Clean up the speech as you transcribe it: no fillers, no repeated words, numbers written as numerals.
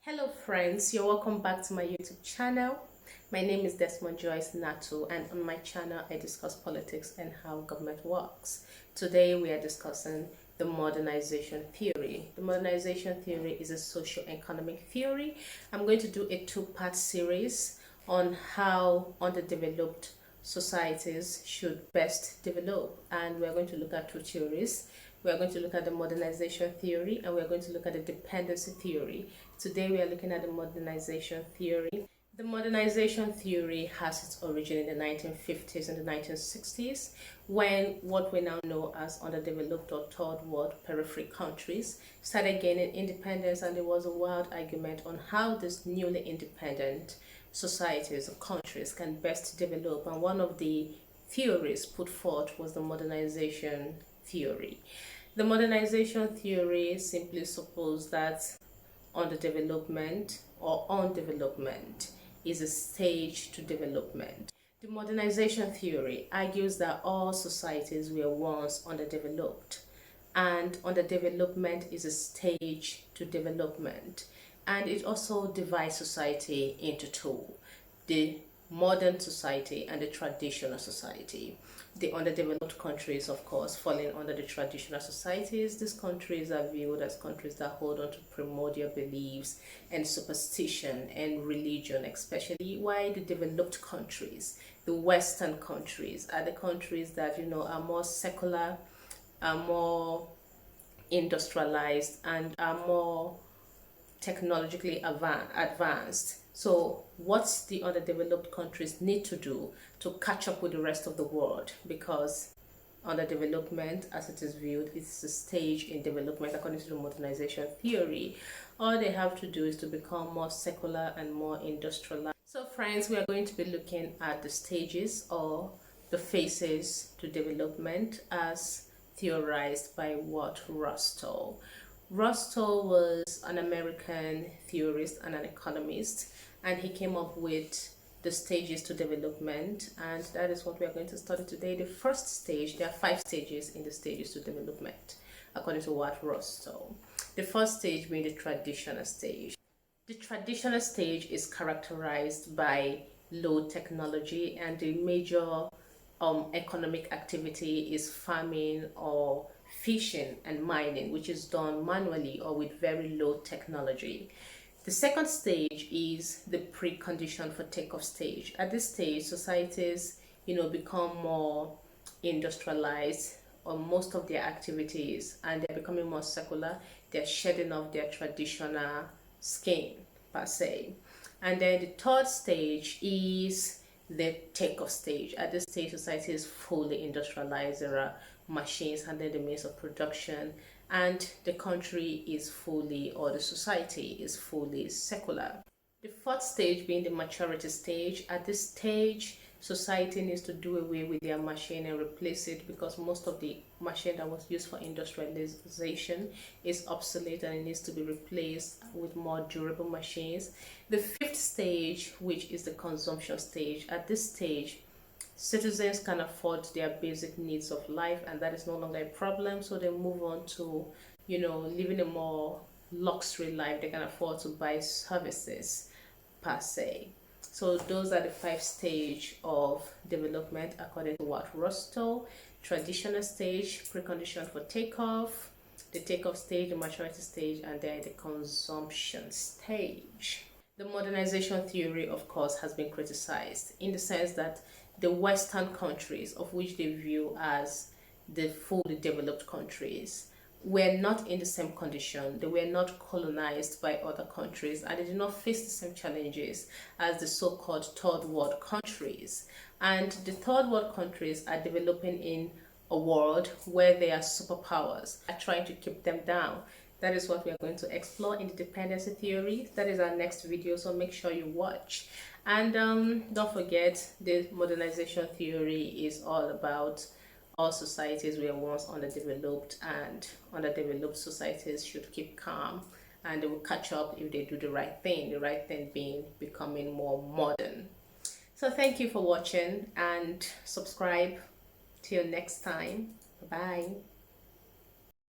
Hello friends, you're welcome back to my YouTube channel. My name is Desmond Joyce Nato, and on my channel I discuss politics and how government works. Today we are discussing the modernization theory. The modernization theory is a socio-economic theory. I'm going to do a two-part series on how underdeveloped societies should best develop, and we're going to look at two theories. We are going to look at the modernization theory and we are going to look at the dependency theory. Today we are looking at the modernization theory. The modernization theory has its origin in the 1950s and the 1960s, when what we now know as underdeveloped or third world periphery countries started gaining independence, and there was a wild argument on how these newly independent societies or countries can best develop, and one of the theories put forth was the modernization theory. The modernization theory simply supposes that underdevelopment or undevelopment is a stage to development. The modernization theory argues that all societies were once underdeveloped, and underdevelopment is a stage to development. And it also divides society into two: the modern society and the traditional society. The underdeveloped countries, of course, falling under the traditional societies. These countries are viewed as countries that hold on to primordial beliefs and superstition and religion, especially. While the developed countries, the Western countries, are the countries that are more secular, are more industrialized, and are more technologically advanced. So what the underdeveloped countries need to do to catch up with the rest of the world, because underdevelopment, as it is viewed, is a stage in development according to the modernization theory. All they have to do is to become more secular and more industrialized. So friends, we are going to be looking at the stages or the phases to development as theorized by Russell. Russell was an American theorist and an economist, and he came up with the stages to development, and that is what we are going to study today. The first stage, there are 5 stages in the stages to development, according to Russell. The first stage being the traditional stage. The traditional stage is characterized by low technology, and the major economic activity is farming or fishing and mining, which is done manually or with very low technology. The second stage is the precondition for takeoff stage. At this stage, societies, become more industrialized on most of their activities, and they're becoming more secular. They're shedding off their traditional skin, per se. And then the third stage is the takeoff stage. At this stage, society is fully industrialized. There are machines handling the means of production, and the country is fully, or the society is fully secular. The fourth stage being the maturity stage. At this stage, society needs to do away with their machine and replace it, because most of the machine that was used for industrialization is obsolete and it needs to be replaced with more durable machines. The fifth stage, which is the consumption stage. At this stage, citizens can afford their basic needs of life, and that is no longer a problem, so they move on to living a more luxury life. They can afford to buy services, per se. So those are the 5 stages of development according to Russell. Traditional stage, precondition for takeoff, the takeoff stage, the maturity stage, and then the consumption stage. The modernization theory, of course, has been criticized in the sense that the Western countries, of which they view as the fully developed countries, were not in the same condition. They were not colonized by other countries, and they did not face the same challenges as the so-called third world countries. And the third world countries are developing in a world where they are superpowers are trying to keep them down. That is what we are going to explore in the dependency theory. That is our next video, so make sure you watch. And don't forget, the modernization theory is all about all societies were once underdeveloped, and underdeveloped societies should keep calm, and they will catch up if they do the right thing being becoming more modern. So thank you for watching, and subscribe. Till next time. Bye.